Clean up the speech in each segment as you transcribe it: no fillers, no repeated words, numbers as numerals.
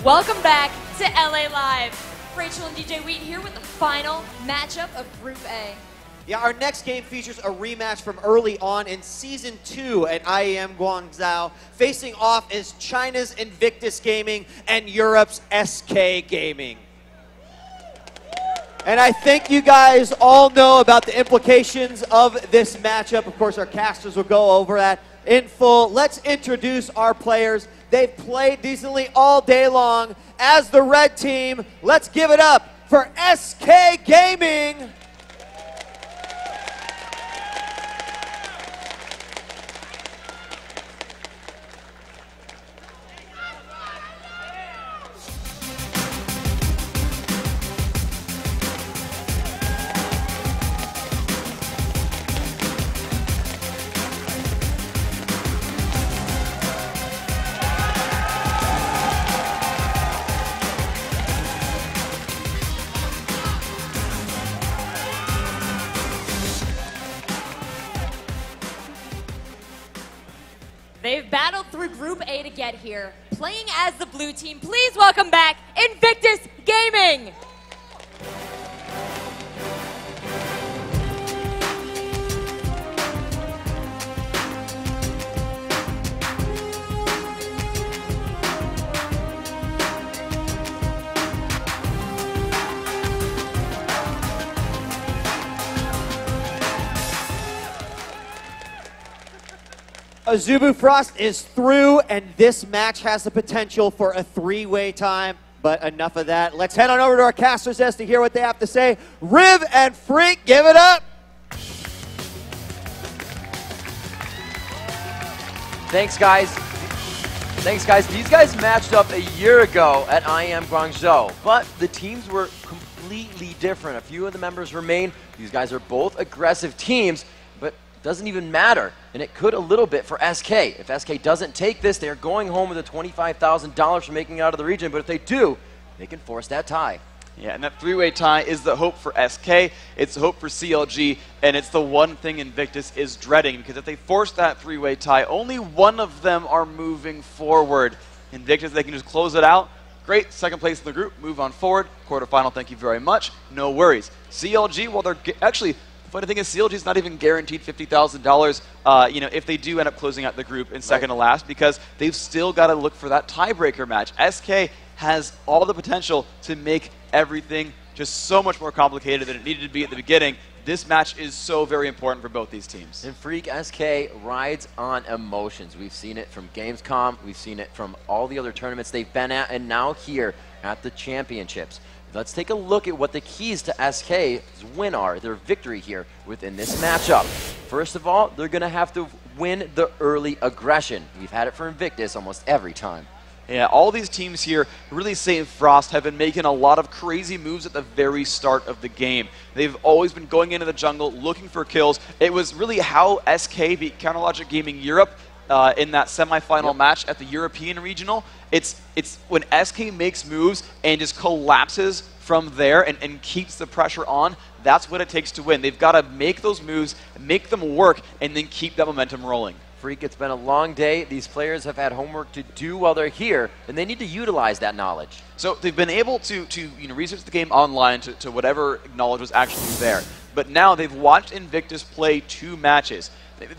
Welcome back to LA Live. Rachel and DJ Wheat here with the final matchup of Group A. Yeah, our next game features a rematch from early on in Season 2 at IEM Guangzhou. Facing off is China's Invictus Gaming and Europe's SK Gaming. And I think you guys all know about the implications of this matchup. Of course, our casters will go over that in full. Let's introduce our players. They've played decently all day long. As the red team, let's give it up for SK Gaming. They've battled through Group A to get here. Playing as the blue team, please welcome back Invictus Gaming. Azubu Frost is through, and this match has the potential for a three-way time. But enough of that. Let's head on over to our casters desk to hear what they have to say. Riv and Freak, give it up. Thanks, guys. Thanks, guys. These guys matched up a year ago at IEM Guangzhou, but the teams were completely different. A few of the members remain. These guys are both aggressive teams, but doesn't even matter, and it could a little bit for SK. If SK doesn't take this, they're going home with the $25,000 for making it out of the region, but if they do, they can force that tie. Yeah, and that three-way tie is the hope for SK, it's the hope for CLG, and it's the one thing Invictus is dreading, because if they force that three-way tie, only one of them are moving forward. Invictus, they can just close it out. Great, second place in the group, move on forward. Quarterfinal, thank you very much, no worries. CLG, well, they're actually, funny thing is, CLG is not even guaranteed $50,000. If they do end up closing out the group in second to last, because they've still got to look for that tiebreaker match. SK has all the potential to make everything just so much more complicated than it needed to be at the beginning. This match is so very important for both these teams. And Freak SK rides on emotions. We've seen it from Gamescom, we've seen it from all the other tournaments they've been at, and now here at the championships. Let's take a look at what the keys to SK's win are, their victory here within this matchup. First of all, they're going to have to win the early aggression. We've had it for Invictus almost every time. Yeah, all these teams here, really saying Frost, have been making a lot of crazy moves at the very start of the game. They've always been going into the jungle, looking for kills. It was really how SK beat Counterlogic Gaming Europe in that semifinal match at the European Regional. It's when SK makes moves and just collapses from there and keeps the pressure on, that's what it takes to win. They've got to make those moves, make them work, and then keep that momentum rolling. Freak, it's been a long day. These players have had homework to do while they're here, and they need to utilize that knowledge. So they've been able to research the game online to whatever knowledge was actually there. But now they've watched Invictus play 2 matches.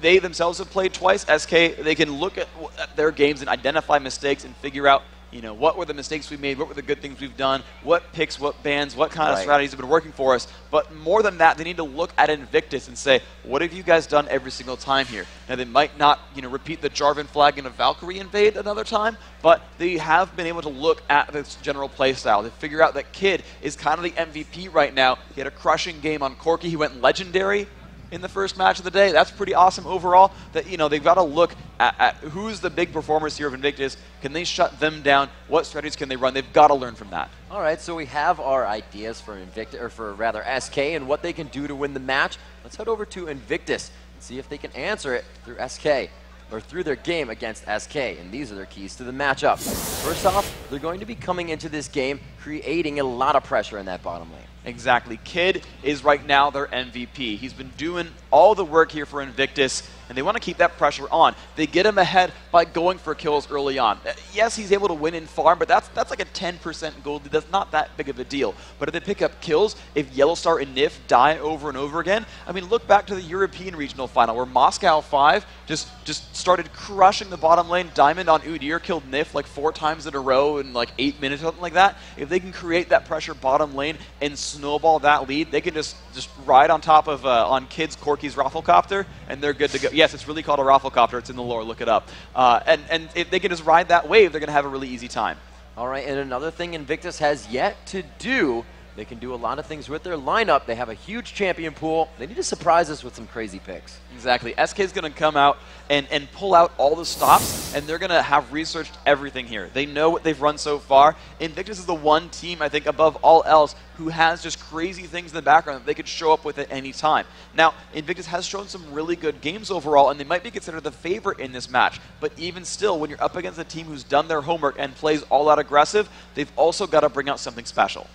They themselves have played twice. SK, they can look at their games and identify mistakes and figure out, what were the mistakes we made, what were the good things we've done, what picks, what bans, what kind of strategies have been working for us. But more than that, they need to look at Invictus and say, what have you guys done every single time here? Now, they might not, repeat the Jarvan flag in a Valkyrie invade another time, but they have been able to look at this general play style. They figure out that Kid is kind of the MVP right now. He had a crushing game on Corki. He went legendary in the first match of the day. That's pretty awesome overall. That they've got to look at who's the big performers here of Invictus. Can they shut them down? What strategies can they run? They've got to learn from that. All right, so we have our ideas for Invictus, or for rather SK, and what they can do to win the match. Let's head over to Invictus and see if they can answer it through SK, or through their game against SK, and these are their keys to the matchup. First off, they're going to be coming into this game creating a lot of pressure in that bottom lane. Exactly. Kid is right now their MVP. He's been doing all the work here for Invictus, and they want to keep that pressure on. They get him ahead by going for kills early on. Yes, he's able to win in farm, but that's like a 10% gold lead. That's not that big of a deal. But if they pick up kills, if Yellowstar and Nif die over and over again, I mean, look back to the European regional final where Moscow 5 just started crushing the bottom lane. Diamond on Udyr killed Nif like 4 times in a row in like 8 minutes or something like that. If they can create that pressure bottom lane and snowball that lead, they can just ride on top of on Kids Corky's Rafflecopter, and they're good to go. Yes, it's really called a Rafflecopter. It's in the lore. Look it up. And if they can just ride that wave, they're going to have a really easy time. All right, and another thing Invictus has yet to do, they can do a lot of things with their lineup. They have a huge champion pool. They need to surprise us with some crazy picks. Exactly. SK is going to come out and pull out all the stops, and they're going to have researched everything here. They know what they've run so far. Invictus is the one team, I think, above all else, who has just crazy things in the background that they could show up with at any time. Now, Invictus has shown some really good games overall, and they might be considered the favorite in this match. But even still, when you're up against a team who's done their homework and plays all out aggressive, they've also got to bring out something special.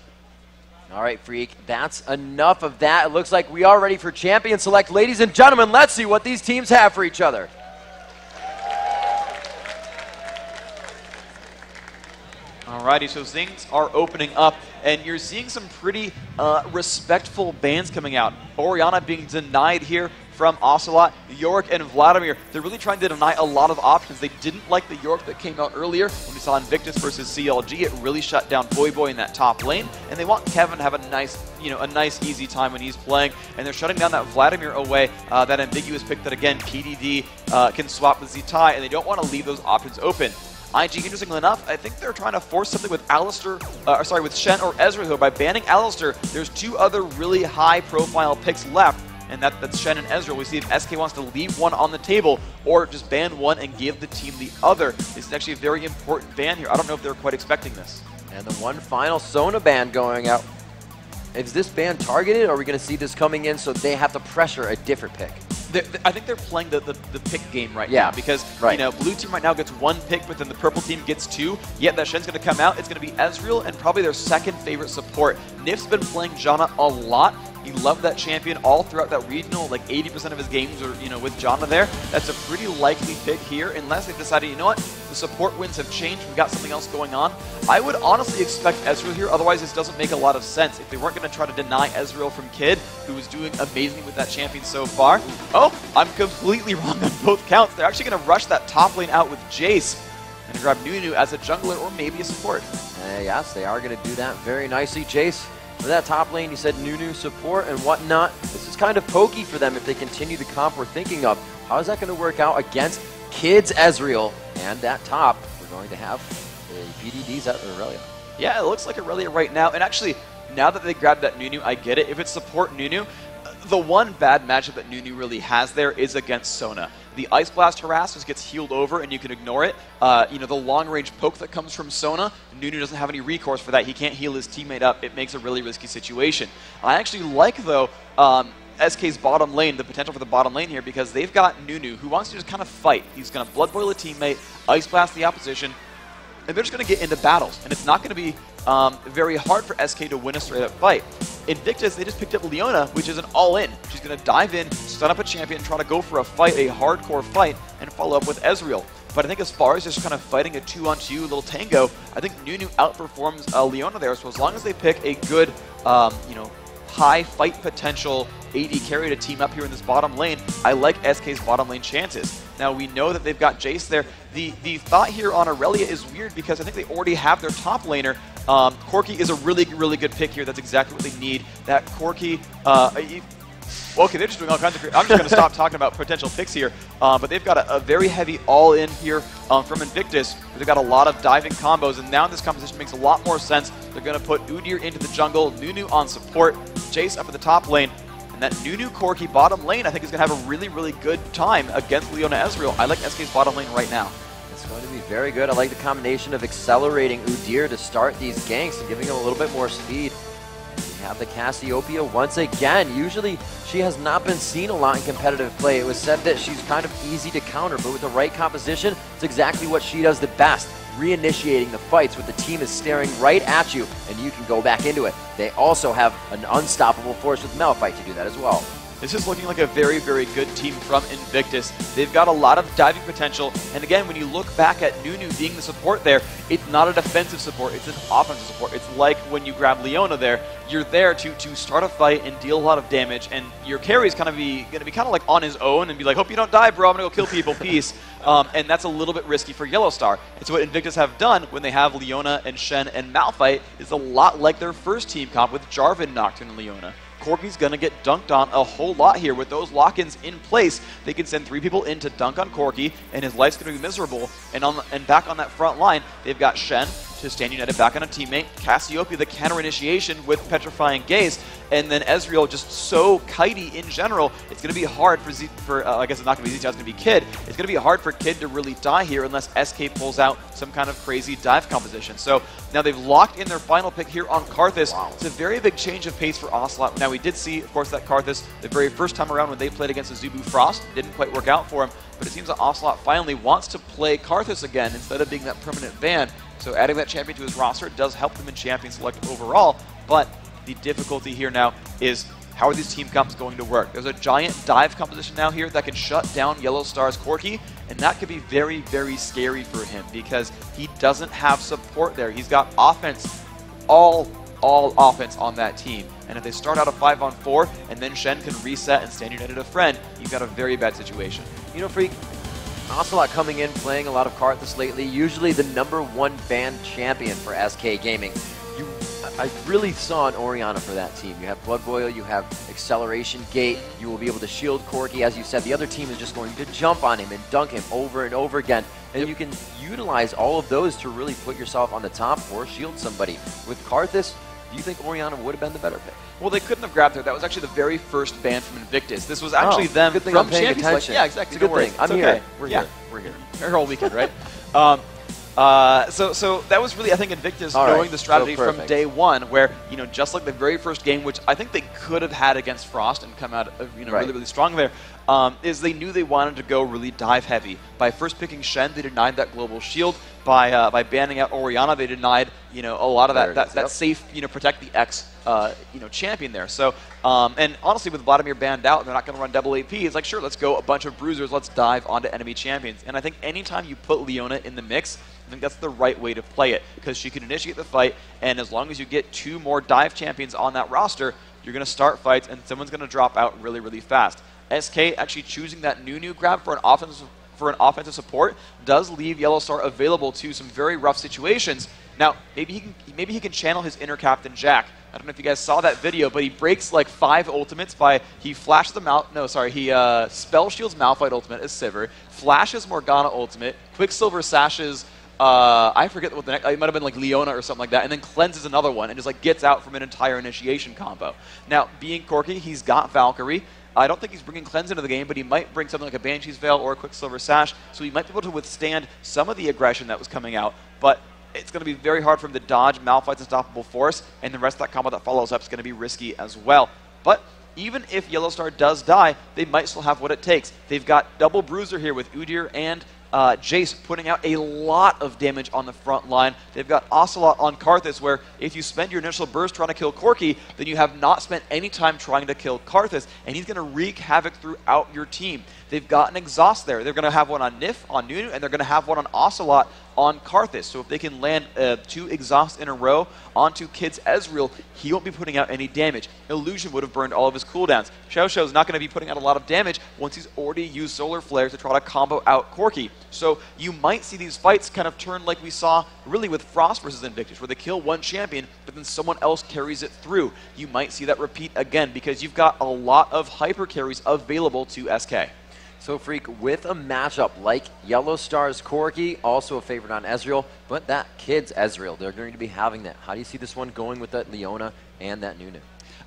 All right, Freak, that's enough of that. It looks like we are ready for Champion Select. Ladies and gentlemen, let's see what these teams have for each other. Alrighty, so things are opening up, and you're seeing some pretty respectful bans coming out. Orianna being denied here from Ocelot. York and Vladimir, they're really trying to deny a lot of options. They didn't like the York that came out earlier when we saw Invictus versus CLG. It really shut down Boy in that top lane, and they want Kevin to have a nice, easy time when he's playing, and they're shutting down that Vladimir away, that ambiguous pick that, again, PDD can swap with Zitai, and they don't want to leave those options open. IG, interestingly enough, I think they're trying to force something with with Shen or Ezreal. By banning Alistar, there's 2 other really high-profile picks left, and that's Shen and Ezreal. We see if SK wants to leave one on the table or just ban one and give the team the other. This is actually a very important ban here. I don't know if they're quite expecting this. And the one final Sona ban going out. Is this ban targeted, or are we going to see this coming in so they have to pressure a different pick? I think they're playing the pick game right now, because blue team right now gets 1 pick, but then the purple team gets 2. Yet that Shen's going to come out. It's going to be Ezreal and probably their second favorite support. Nif's been playing Janna a lot. He loved that champion all throughout that regional. Like 80% of his games are with Janna there. That's a pretty likely pick here, unless they've decided, you know what, the support wins have changed. We've got something else going on. I would honestly expect Ezreal here. Otherwise, this doesn't make a lot of sense. If they weren't going to try to deny Ezreal from Kid, who was doing amazing with that champion so far. Oh, I'm completely wrong on both counts. They're actually going to rush that top lane out with Jace and grab Nunu as a jungler or maybe a support. Yes, they are going to do that very nicely. Jace, for that top lane, you said Nunu support and whatnot. This is kind of pokey for them if they continue the comp we're thinking of. How is that going to work out against Kids Ezreal? And that top, we're going to have the PDDs at Aurelia. Yeah, it looks like Aurelia right now. And actually, now that they grabbed that Nunu, I get it. If it's support Nunu, the one bad matchup that Nunu really has there is against Sona. The Ice Blast Harass just gets healed over and you can ignore it. The long-range poke that comes from Sona, Nunu doesn't have any recourse for that. He can't heal his teammate up. It makes a really risky situation. I actually like, though, SK's bottom lane, the potential for the bottom lane here, because they've got Nunu, who wants to just kind of fight. He's going to Blood Boil a teammate, Ice Blast the opposition, and they're just going to get into battles. And it's not going to be very hard for SK to win a straight-up fight. Invictus, they just picked up Leona, which is an all-in. She's going to dive in, stun up a champion, try to go for a fight, a hardcore fight, and follow up with Ezreal. But I think as far as just kind of fighting a 2-on-2 little tango, I think Nunu outperforms Leona there. So as long as they pick a good, high fight potential AD carry to team up here in this bottom lane, I like SK's bottom lane chances. Now we know that they've got Jace there. The thought here on Aurelia is weird because I think they already have their top laner. Corky is a really, really good pick here. That's exactly what they need. That Corky, okay, they're just doing all kinds of... I'm just going to stop talking about potential picks here. But they've got a very heavy all-in here from Invictus. They've got a lot of diving combos, and now this composition makes a lot more sense. They're going to put Udyr into the jungle, Nunu on support, Jace up at the top lane, and that Nunu Corky bottom lane I think is going to have a really, really good time against Leona Ezreal. I like SK's bottom lane right now. It's going to be very good. I like the combination of accelerating Udyr to start these ganks and giving him a little bit more speed. We have the Cassiopeia once again. Usually she has not been seen a lot in competitive play. It was said that she's kind of easy to counter, but with the right composition, it's exactly what she does the best. Reinitiating the fights with the team is staring right at you, and you can go back into it. They also have an unstoppable force with Malphite to do that as well. this is looking like a very, very good team from Invictus. They've got a lot of diving potential, and again, when you look back at Nunu being the support there, it's not a defensive support, it's an offensive support. It's like when you grab Leona there, you're there to start a fight and deal a lot of damage, and your carry is going to be kind of like on his own and be like, hope you don't die, bro, I'm going to go kill people, peace. And that's a little bit risky for Yellowstar. And so what Invictus have done when they have Leona and Shen and Malphite is a lot like their first team comp with Jarvan, Nocturne, and Leona. Corki's going to get dunked on a whole lot here. With those lock-ins in place, they can send 3 people in to dunk on Corki, and his life's going to be miserable. And back on that front line, they've got Shen to stand united back on a teammate, Cassiopeia the counter initiation with Petrifying Gaze, and then Ezreal just so kitey in general. It's going to be hard for I guess it's not going to be Z, it's going to be Kid. It's going to be hard for Kid to really die here unless SK pulls out some kind of crazy dive composition. So now they've locked in their final pick here on Karthus. Wow. It's a very big change of pace for Ocelot. Now we did see, of course, that Karthus the very first time around when they played against Azubu Frost didn't quite work out for him, but it seems that Ocelot finally wants to play Karthus again instead of being that permanent ban. So adding that champion to his roster does help them in champion select overall, but the difficulty here now is how are these team comps going to work? There's a giant dive composition now here that can shut down Yellowstar's Corki, and that could be very, very scary for him because he doesn't have support there. He's got offense, all offense on that team. And if they start out a 5-on-4 and then Shen can reset and stand united a friend, you've got a very bad situation. You know, Freak, Ocelot coming in, playing a lot of Karthus lately, usually the #1 banned champion for SK Gaming. I really saw an Orianna for that team. You have Blood Boil, you have Acceleration Gate, you will be able to shield Corki. As you said, the other team is just going to jump on him and dunk him over and over again. And you can utilize all of those to really put yourself on the top or shield somebody. With Karthus, do you think Orianna would have been the better pick? Well, they couldn't have grabbed her. That was actually the very first ban from Invictus. This was actually them good thing from I'm paying Champions attention. League. Yeah, exactly. It's a good thing. I'm here. Okay. We're yeah. here. We're here. Her whole weekend, right? So that was really, I think, Invictus knowing the strategy from day one, where, you know, just like the very first game, which I think they could have had against Frost and come out, really, really strong there, is they knew they wanted to go really dive heavy. By first picking Shen, they denied that global shield. By banning out Orianna, they denied, a lot of that safe, protect the X, champion there. So, and honestly, with Vladimir banned out, they're not going to run double AP. It's like, sure, let's go a bunch of bruisers, let's dive onto enemy champions. And I think anytime you put Leona in the mix, I think that's the right way to play it, because she can initiate the fight, and as long as you get 2 more dive champions on that roster, you're going to start fights, and someone's going to drop out really, really fast. SK actually choosing that Nunu grab for an offensive support does leave Yellowstar available to some very rough situations. Now, maybe he can channel his inner Captain Jack. I don't know if you guys saw that video, but he breaks like 5 ultimates he flashes them out. No, sorry, he spell shields Malphite ultimate as Sivir, flashes Morgana ultimate, Quicksilver sashes. I forget what the next, it might have been like Leona or something like that, and then cleanses another one and just like gets out from an entire initiation combo. Now, being Corki, he's got Valkyrie. I don't think he's bringing Cleanse into the game, but he might bring something like a Banshee's Veil or a Quicksilver Sash, so he might be able to withstand some of the aggression that was coming out, but it's going to be very hard for him to dodge Malphite's Unstoppable Force, and the rest of that combo that follows up is going to be risky as well. But even if Yellowstar does die, they might still have what it takes. They've got double Bruiser here with Udyr and Jace putting out a lot of damage on the front line. They've got Ocelot on Karthus, where if you spend your initial burst trying to kill Corki, then you have not spent any time trying to kill Karthus, and he's going to wreak havoc throughout your team. They've got an exhaust there. They're going to have one on Nif, on Nunu, and they're going to have one on Ocelot on Karthus. So if they can land 2 exhausts in a row onto Kid's Ezreal, he won't be putting out any damage. Illusion would have burned all of his cooldowns. Xiaoshiao's not going to be putting out a lot of damage once he's already used Solar Flare to try to combo out Corki. So you might see these fights kind of turn like we saw really with Frost versus Invictus, where they kill one champion, but then someone else carries it through. You might see that repeat again, because you've got a lot of hyper carries available to SK. So, Freak, with a matchup like Yellowstar's Corki, also a favorite on Ezreal, but that Kid's Ezreal, they're going to be having that. How do you see this one going with that Leona and that Nunu?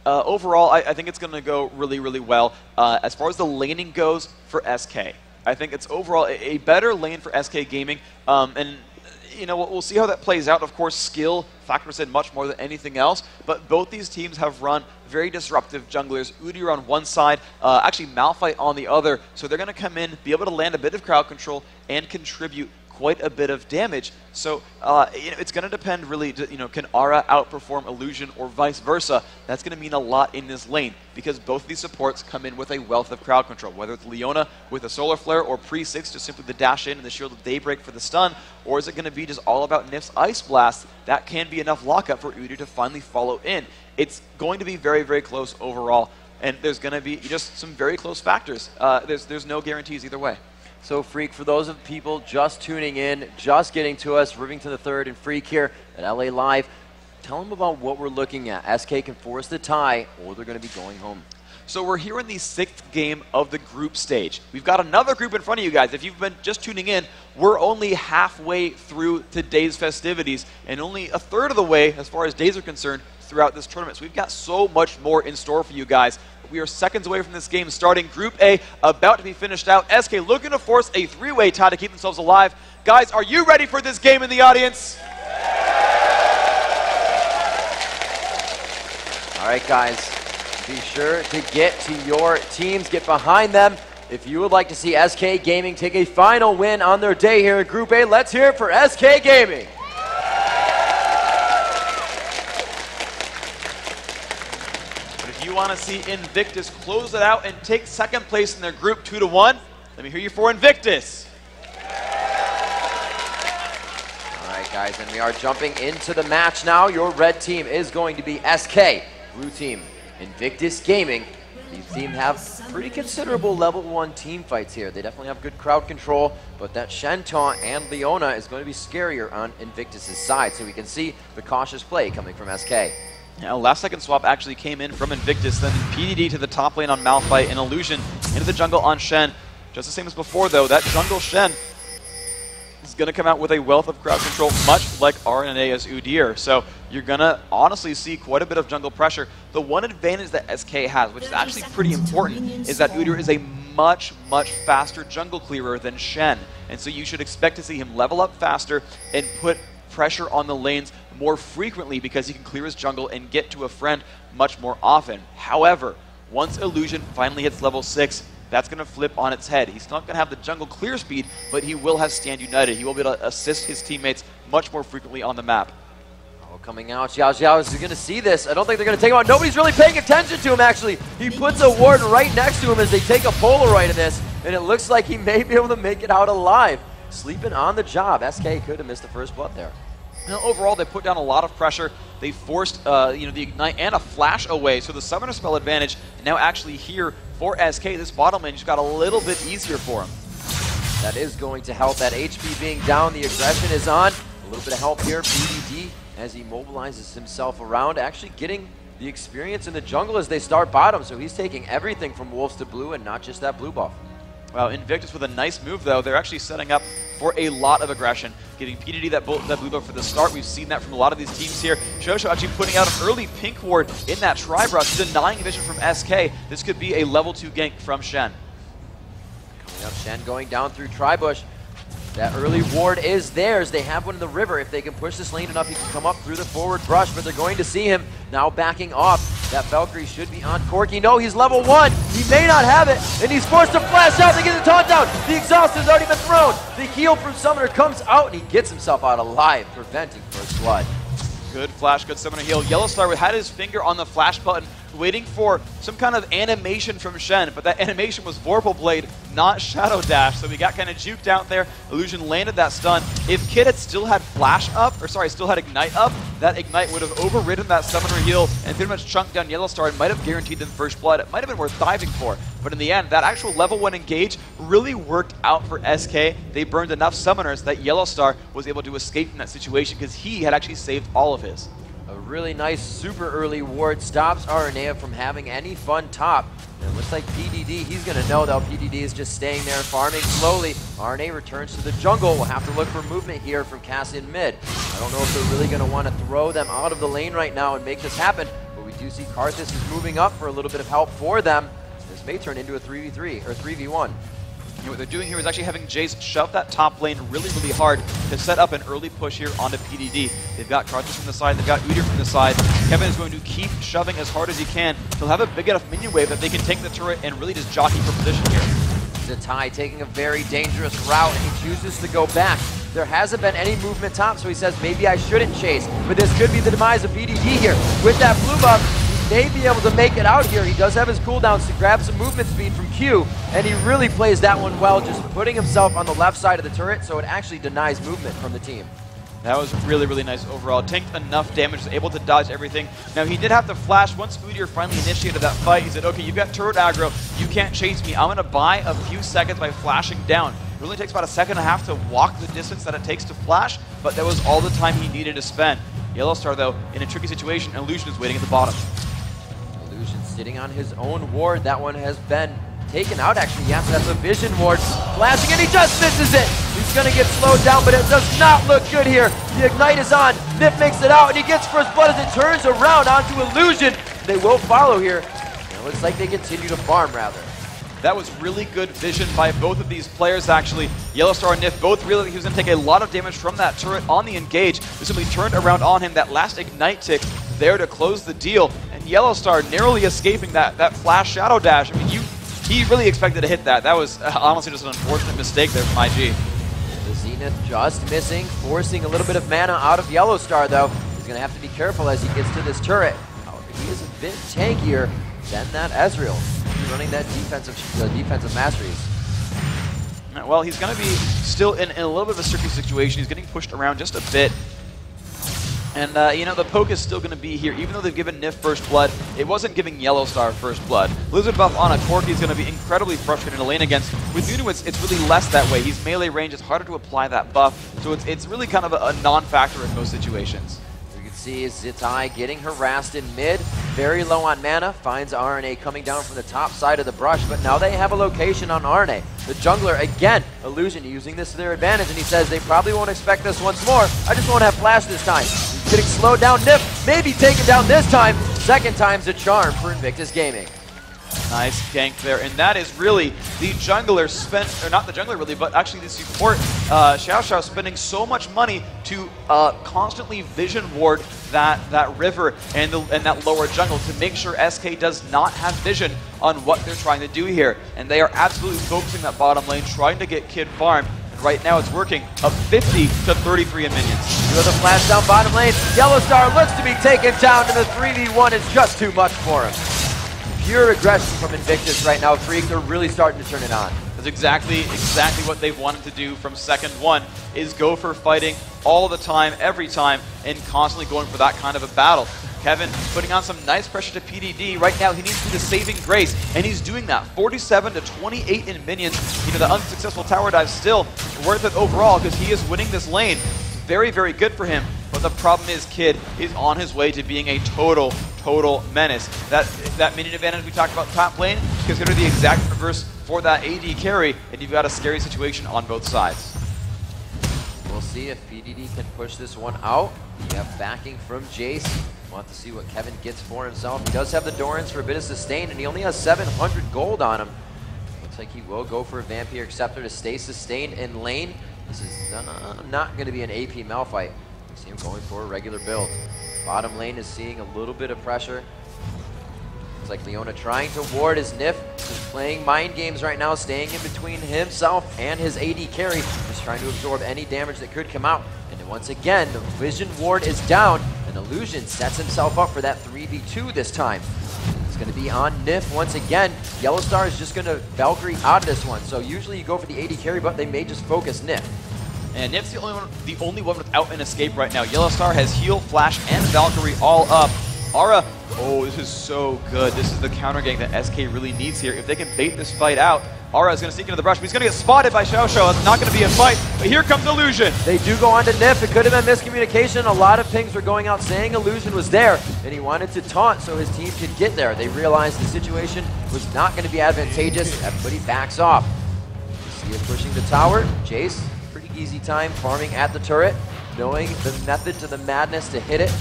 Overall, I think it's going to go really, really well. As far as the laning goes for SK, I think it's overall a better lane for SK Gaming, and we'll see how that plays out. Of course, skill factors in much more than anything else, but both these teams have run very disruptive junglers. Udyr on one side, actually Malphite on the other, so they're going to come in, be able to land a bit of crowd control, and contribute quite a bit of damage. So it's going to depend really, can Aura outperform Illusion or vice versa? That's going to mean a lot in this lane because both of these supports come in with a wealth of crowd control, whether it's Leona with a Solar Flare or Pre-6 just simply the dash in and the Shield of Daybreak for the stun, or is it going to be just all about Nif's Ice Blast? That can be enough lockup for Udyr to finally follow in. It's going to be very, very close overall, and there's going to be just some very close factors. There's no guarantees either way. So, Freak, for those of people just tuning in, just getting to us, Rivington III and Freak here at LA Live, tell them about what we're looking at. SK can force the tie, or they're going to be going home. So we're here in the 6th game of the group stage. We've got another group in front of you guys. If you've been just tuning in, we're only halfway through today's festivities and only a third of the way, as far as days are concerned, throughout this tournament. So we've got so much more in store for you guys. We are seconds away from this game starting. Group A about to be finished out. SK looking to force a 3-way tie to keep themselves alive. Guys, are you ready for this game in the audience? All right, guys, be sure to get to your teams, get behind them. If you would like to see SK Gaming take a final win on their day here in Group A, let's hear it for SK Gaming. If you want to see Invictus close it out and take second place in their group 2-1, let me hear you for Invictus. All right, guys, and we are jumping into the match now. Your red team is going to be SK. Blue team, Invictus Gaming. These teams have pretty considerable level 1 team fights here. They definitely have good crowd control, but that Shen taunt and Leona is going to be scarier on Invictus' side, so we can see the cautious play coming from SK. Now, last second swap actually came in from Invictus, then PDD to the top lane on Malphite and Illusion into the jungle on Shen. Just the same as before, though, that jungle Shen is going to come out with a wealth of crowd control, much like RNA as Udyr. So you're going to honestly see quite a bit of jungle pressure. The one advantage that SK has, which is actually pretty important, is that Udyr is a much, much faster jungle clearer than Shen. And so you should expect to see him level up faster and put pressure on the lanes more frequently because he can clear his jungle and get to a friend much more often. However, once Illusion finally hits level 6, that's going to flip on its head. He's not going to have the jungle clear speed, but he will have Stand United. He will be able to assist his teammates much more frequently on the map. Oh, coming out, Xiao Xiao is going to see this. I don't think they're going to take him out. Nobody's really paying attention to him, actually. He puts a ward right next to him as they take a Polaroid in this, and it looks like he may be able to make it out alive. Sleeping on the job. SK could have missed the first blood there. Now, overall, they put down a lot of pressure. They forced the Ignite and a Flash away, so the Summoner Spell advantage now actually here for SK. This bottom lane just got a little bit easier for him. That is going to help. That HP being down, the aggression is on. A little bit of help here. PDD, as he mobilizes himself around, actually getting the experience in the jungle as they start bottom, so he's taking everything from Wolves to blue and not just that blue buff. Well, Invictus with a nice move, though. They're actually setting up for a lot of aggression, giving PDD that blue buff for the start. We've seen that from a lot of these teams here. Shosho actually putting out an early pink ward in that Tri-Brush, denying vision from SK. This could be a level 2 gank from Shen. Coming up, Shen going down through Tri-Bush. That early ward is theirs. They have one in the river. If they can push this lane enough, he can come up through the forward brush, but they're going to see him now backing off. That Valkyrie should be on Corki. No, he's level 1. He may not have it, and he's forced to flash out to get the taunt down. The exhaust has already been thrown. The heal from Summoner comes out, and he gets himself out alive, preventing first blood. Good flash, good Summoner heal. Yellowstar had his finger on the flash button, waiting for some kind of animation from Shen, but that animation was Vorpal Blade, not Shadow Dash, so we got kind of juked out there. Illusion landed that stun. If Kid had still had Flash up, or sorry, still had Ignite up, that Ignite would have overridden that Summoner heal and pretty much chunked down Yellowstar and might have guaranteed them first blood. It might have been worth diving for, but in the end, that actual level 1 engage really worked out for SK. They burned enough Summoners that Yellowstar was able to escape from that situation because he had actually saved all of his. A really nice super early ward stops RNA from having any fun top. And it looks like PDD, he's going to know that PDD is just staying there farming slowly. RNA returns to the jungle. We'll have to look for movement here from Cassian mid. I don't know if they're really going to want to throw them out of the lane right now and make this happen, but we do see Karthus is moving up for a little bit of help for them. This may turn into a 3v3 or 3v1. And what they're doing here is actually having Jace shove that top lane really, really hard to set up an early push here onto PDD. They've got Karthus from the side, they've got Udyr from the side. Kevin is going to keep shoving as hard as he can. He'll have a big enough minion wave that they can take the turret and really just jockey for position here. Zatai taking a very dangerous route, and he chooses to go back. There hasn't been any movement top, so he says maybe I shouldn't chase. But this could be the demise of PDD here. With that blue buff, he may be able to make it out here. He does have his cooldowns to grab some movement speed from Q, and he really plays that one well, just putting himself on the left side of the turret, so it actually denies movement from the team. That was really, really nice overall. Tanked enough damage, was able to dodge everything. Now, he did have to flash. Once Udyr finally initiated that fight, he said, okay, you've got turret aggro. You can't chase me. I'm going to buy a few seconds by flashing down. It only takes about a second and a half to walk the distance that it takes to flash, but that was all the time he needed to spend. Yellowstar, though, in a tricky situation, and Illusion is waiting at the bottom. Illusion sitting on his own ward. That one has been taken out, actually. Yes, that's a vision ward. Flashing, and he just misses it. He's going to get slowed down, but it does not look good here. The Ignite is on. Nif makes it out, and he gets first blood as it turns around onto Illusion. They will follow here. It looks like they continue to farm, rather. That was really good vision by both of these players, actually. Yellowstar and Nif both realized he was going to take a lot of damage from that turret on the engage. They simply turned around on him. That last Ignite tick there to close the deal. And Yellowstar narrowly escaping that flash shadow dash. I mean, he really expected to hit that. That was honestly just an unfortunate mistake there from IG. The Zenith just missing, forcing a little bit of mana out of Yellowstar, though. He's going to have to be careful as he gets to this turret. However, he is a bit tankier than that Ezreal, running that defensive masteries. Well, he's going to be still in a little bit of a tricky situation. He's getting pushed around just a bit. And, you know, the poke is still going to be here. Even though they've given Nif first blood, it wasn't giving Yellowstar first blood. Lizard buff on a Corki is going to be incredibly frustrating to lane against. With Nunu, it's really less that way. He's melee range. It's harder to apply that buff. So it's really kind of a non-factor in most situations. You can see Zitai getting harassed in mid. Very low on mana. Finds RNA coming down from the top side of the brush. But now they have a location on RNA. The jungler, again, Illusion using this to their advantage. And he says they probably won't expect this once more. I just won't have flash this time. Getting slowed down. Nif maybe taken down this time. Second time's a charm for Invictus Gaming. Nice gank there, and that is really the jungler spent, or not the jungler really, but actually the support, Xiao spending so much money to constantly vision ward that river and that lower jungle to make sure SK does not have vision on what they're trying to do here. And they are absolutely focusing that bottom lane, trying to get Kid farm. Right now it's working, up 50 to 33 in minions. With a flash down bottom lane, Yellowstar looks to be taken down, and the 3v1 is just too much for him. Pure aggression from Invictus right now, Freak. They're really starting to turn it on. That's exactly what they've wanted to do from second one, is go for fighting all the time, every time, and constantly going for that kind of a battle. Kevin putting on some nice pressure to PDD. Right now, he needs to be the saving grace, and he's doing that. 47 to 28 in minions. You know, the unsuccessful tower dive still worth it overall because he is winning this lane. Very, very good for him. But the problem is Kid is on his way to being a total menace. That minion advantage we talked about top lane is considered the exact reverse for that AD carry, and you've got a scary situation on both sides. We'll see if PDD can push this one out. You have backing from Jace. Want to see what Kevin gets for himself. He does have the Dorans for a bit of sustain, and he only has 700 gold on him. Looks like he will go for a Vampire Acceptor to stay sustained in lane. This is not going to be an AP Malphite. We see him going for a regular build. Bottom lane is seeing a little bit of pressure. Looks like Leona trying to ward his Nif. Just playing mind games right now, staying in between himself and his AD carry. Just trying to absorb any damage that could come out. And then once again, the Vision ward is down. And Illusion sets himself up for that 3v2 this time. It's going to be on Nif once again. Yellowstar is just going to Valkyrie out of this one. So usually you go for the AD carry, but they may just focus Nif. And Nif's the only one without an escape right now. Yellowstar has heal, flash, and Valkyrie all up. Aura, oh, this is so good. This is the counter gank that SK really needs here. If they can bait this fight out, Aura is going to sneak into the brush, but he's going to get spotted by Xiao. It's not going to be a fight, but here comes Illusion. They do go on to Nif. It could have been miscommunication. A lot of pings were going out saying Illusion was there, and he wanted to taunt so his team could get there. They realized the situation was not going to be advantageous. Everybody backs off. You see him pushing the tower. Jace, pretty easy time farming at the turret, knowing the method to the madness to hit it.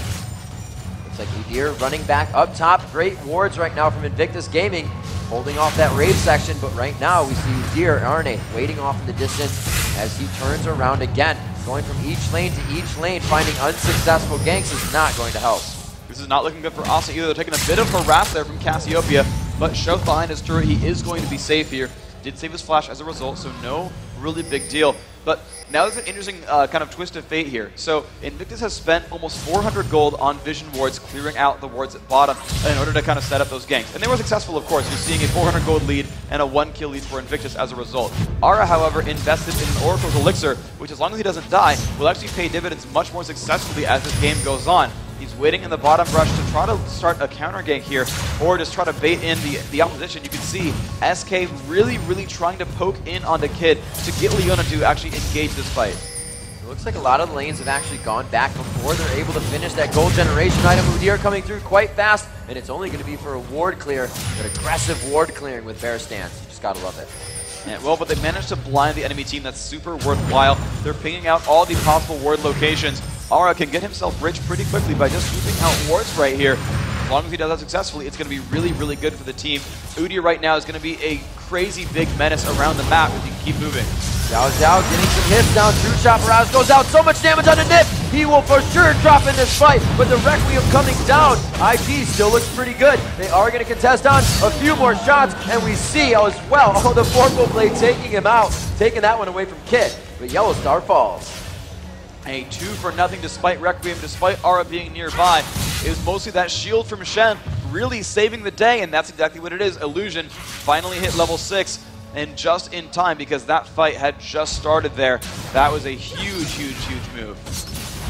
Looks like Udyr running back up top. Great wards right now from Invictus Gaming, holding off that rave section, but right now we see Udyr, Arne, waiting off in the distance as he turns around again. Going from each lane to each lane, finding unsuccessful ganks is not going to help. This is not looking good for Asa either. They're taking a bit of harass there from Cassiopeia, but Shout behind his turret, he is going to be safe here. Did save his flash as a result, so no really big deal. But now there's an interesting kind of twist of fate here. So Invictus has spent almost 400 gold on vision wards, clearing out the wards at bottom in order to kind of set up those ganks. And they were successful, of course. You're seeing a 400 gold lead and a 1 kill lead for Invictus as a result. Aura, however, invested in an Oracle's Elixir, which as long as he doesn't die, will actually pay dividends much more successfully as this game goes on. He's waiting in the bottom brush to try to start a counter gank here, or just try to bait in the opposition. You can see SK really trying to poke in on the kid to get Leona to actually engage this fight. It looks like a lot of the lanes have actually gone back before they're able to finish that gold generation item. Udyr coming through quite fast, and it's only going to be for a ward clear, but aggressive ward clearing with Bear Stance. Just gotta love it. Yeah, well, but they managed to blind the enemy team. That's super worthwhile. They're pinging out all the possible ward locations. Aura can get himself rich pretty quickly by just sweeping out wards right here. As long as he does that successfully, it's going to be really good for the team. Udyr right now is going to be a crazy big menace around the map if he can keep moving. Zhao getting some hits down. True Shot Barrage goes out. So much damage on the Nip. He will for sure drop in this fight, but the Requiem coming down. IG still looks pretty good. They are going to contest on a few more shots, and we see as well, the Vorpal Blade taking him out, taking that one away from Kid, but Yellow Star falls. A 2-for-0 despite Requiem, despite Aura being nearby. It was mostly that shield from Shen really saving the day, and that's exactly what it is. Illusion finally hit level 6, and just in time because that fight had just started there. That was a huge move.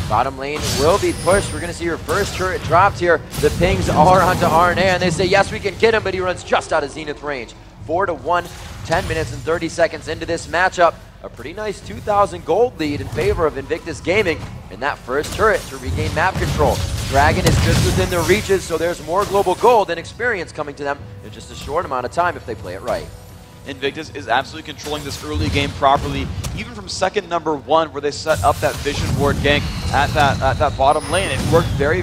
Bottom lane will be pushed. We're going to see your first turret dropped here. The pings are onto RNA, and they say, yes, we can get him, but he runs just out of Zenith range. 4-1, 10 minutes and 30 seconds into this matchup. A pretty nice 2,000 gold lead in favor of Invictus Gaming in that first turret to regain map control. Dragon is just within their reaches, so there's more global gold and experience coming to them in just a short amount of time if they play it right. Invictus is absolutely controlling this early game properly, even from second number 1 where they set up that vision ward gank at that bottom lane. It worked very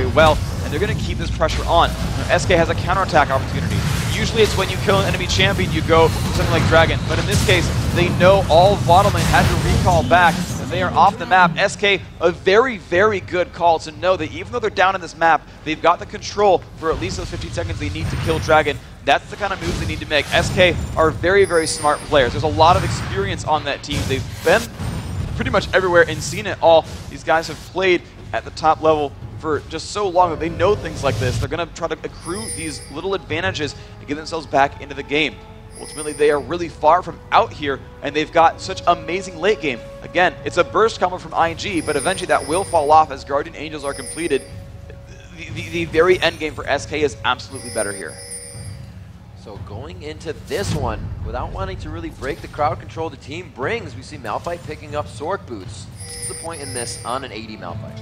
well, and they're going to keep this pressure on. Now, SK has a counterattack opportunity. Usually it's when you kill an enemy champion you go for something like Dragon, but in this case they know all bottom lane had to recall back and they are off the map. SK, a very good call to know that even though they're down in this map, they've got the control for at least those 15 seconds they need to kill Dragon. That's the kind of moves they need to make. SK are very smart players. There's a lot of experience on that team. They've been pretty much everywhere and seen it all. These guys have played at the top level for just so long that they know things like this. They're going to try to accrue these little advantages to get themselves back into the game. Ultimately, they are really far from out here, and they've got such amazing late game. Again, it's a burst coming from IG, but eventually that will fall off as Guardian Angels are completed. The very end game for SK is absolutely better here. So going into this one, without wanting to really break the crowd control the team brings, we see Malphite picking up Sork boots. What's the point in this on an AD Malphite?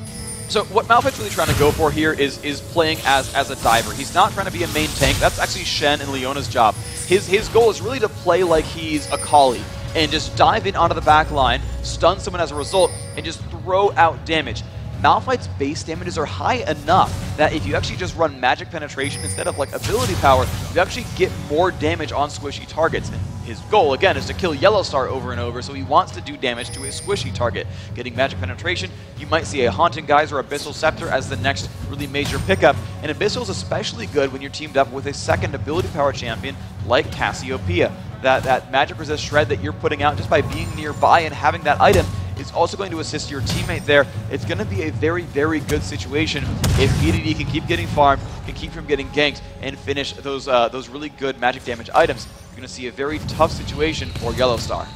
So what Malphite's really trying to go for here is playing as a diver. He's not trying to be a main tank. That's actually Shen and Leona's job. His goal is really to play like he's a Kali and just dive in onto the back line, stun someone as a result, and just throw out damage. Malphite's base damages are high enough that if you actually just run magic penetration instead of like ability power, you actually get more damage on squishy targets. And his goal, again, is to kill Yellowstar over and over, so he wants to do damage to a squishy target. Getting magic penetration, you might see a Haunting Geyser or Abyssal Scepter as the next really major pickup. And Abyssal is especially good when you're teamed up with a second ability power champion like Cassiopeia. That magic resist shred that you're putting out just by being nearby and having that item is also going to assist your teammate there. It's going to be a very good situation if EDD can keep getting farmed, can keep from getting ganked, and finish those really good magic damage items. You're going to see a very tough situation for Yellowstar.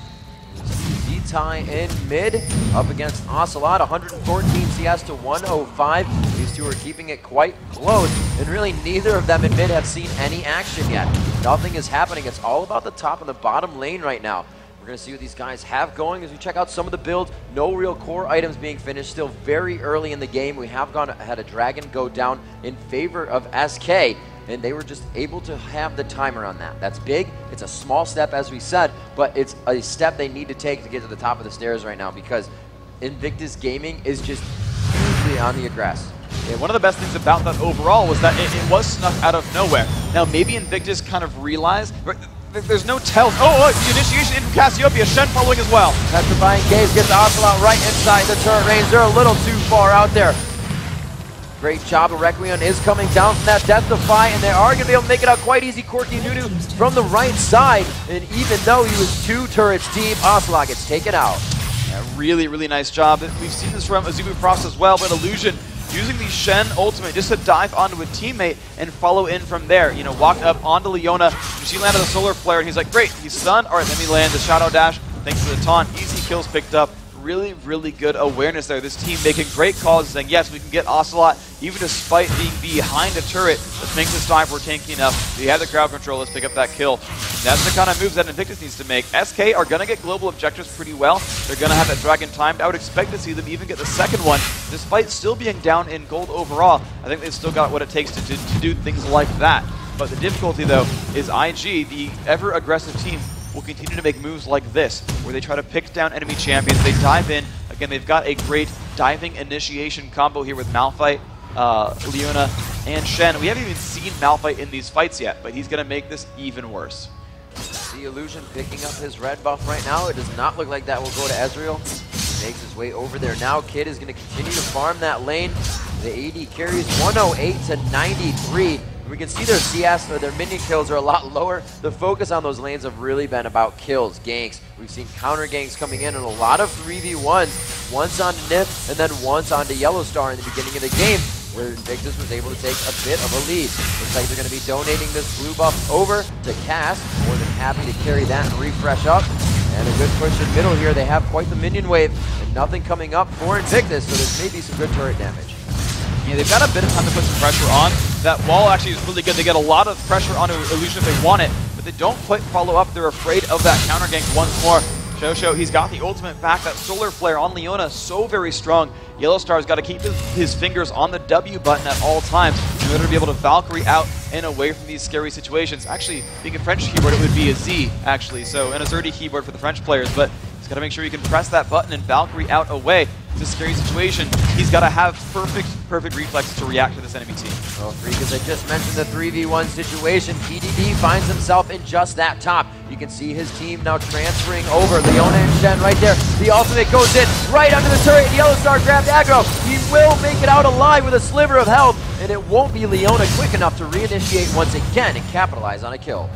D-Tie in mid, up against Ocelot, 114 CS to 105. These two are keeping it quite close, and really neither of them in mid have seen any action yet. Nothing is happening. It's all about the top and the bottom lane right now. We're going to see what these guys have going as we check out some of the builds. No real core items being finished. Still very early in the game. We have had a Dragon go down in favor of SK, and they were just able to have the timer on that. That's big. It's a small step, as we said, but it's a step they need to take to get to the top of the stairs right now because Invictus Gaming is just hugely on the aggress. Yeah, one of the best things about that overall was that it was snuck out of nowhere. Now, maybe Invictus kind of realized... There's no tell. Oh, the initiation in from Cassiopeia. Shen following as well. Petrifying Gaze gets Ocelot right inside the turret range. They're a little too far out there. Great job. Requiem is coming down from that Death Defy, and they are going to be able to make it out quite easy. Corky Nunu from the right side, and even though he was 2 turrets deep, Ocelot gets taken out. Yeah, really, really nice job. We've seen this from Azubu Frost as well, but Illusion using the Shen ultimate just to dive onto a teammate and follow in from there. You know, walk up onto Leona. She landed a solar flare, and he's like, great, he's stunned. All right, let me land the Shadow Dash. Thanks to the taunt. Easy kills picked up. Really, really good awareness there. This team making great calls, saying, yes, we can get Ocelot, even despite being behind a turret. Let's make this time we're tanky enough. We have the crowd control. Let's pick up that kill. That's the kind of moves that Invictus needs to make. SK are going to get global objectives pretty well. They're going to have that dragon timed. I would expect to see them even get the second one, despite still being down in gold overall. I think they've still got what it takes to do things like that. But the difficulty, though, is IG, the ever-aggressive team, will continue to make moves like this, where they try to pick down enemy champions. They dive in. Again, they've got a great diving initiation combo here with Malphite, Leona, and Shen. We haven't even seen Malphite in these fights yet, but he's going to make this even worse. The Illusion picking up his red buff right now. It does not look like that will go to Ezreal. He makes his way over there now. Kid is going to continue to farm that lane. The AD carries 108 to 93. We can see their CS, or their minion kills, are a lot lower. The focus on those lanes have really been about kills, ganks. We've seen counter ganks coming in and a lot of 3v1s. Once on Nif and then once onto Yellowstar in the beginning of the game, where Invictus was able to take a bit of a lead. Looks like they're going to be donating this blue buff over to Cass. More than happy to carry that and refresh up. And a good push in middle here. They have quite the minion wave and nothing coming up for Invictus, so there may be some good turret damage. Yeah, they've got a bit of time to put some pressure on. That wall actually is really good. They get a lot of pressure onto Illusion if they want it, but they don't quite follow up. They're afraid of that counter gank once more. Shosho, he's got the ultimate back. That solar flare on Leona, so very strong. Yellowstar's got to keep his fingers on the W button at all times in order to be able to Valkyrie out and away from these scary situations. Actually, being a French keyboard, it would be a Z, actually. So an Azerty keyboard for the French players, but he's got to make sure he can press that button and Valkyrie out away. It's a scary situation. He's got to have perfect reflexes to react to this enemy team. Well, Freak, as I just mentioned, the 3v1 situation, PDD finds himself in just that top. You can see his team now transferring over. Leona and Shen right there. The ultimate goes in right under the turret. Yellowstar grabbed aggro. He will make it out alive with a sliver of health, and it won't be Leona quick enough to reinitiate once again and capitalize on a kill.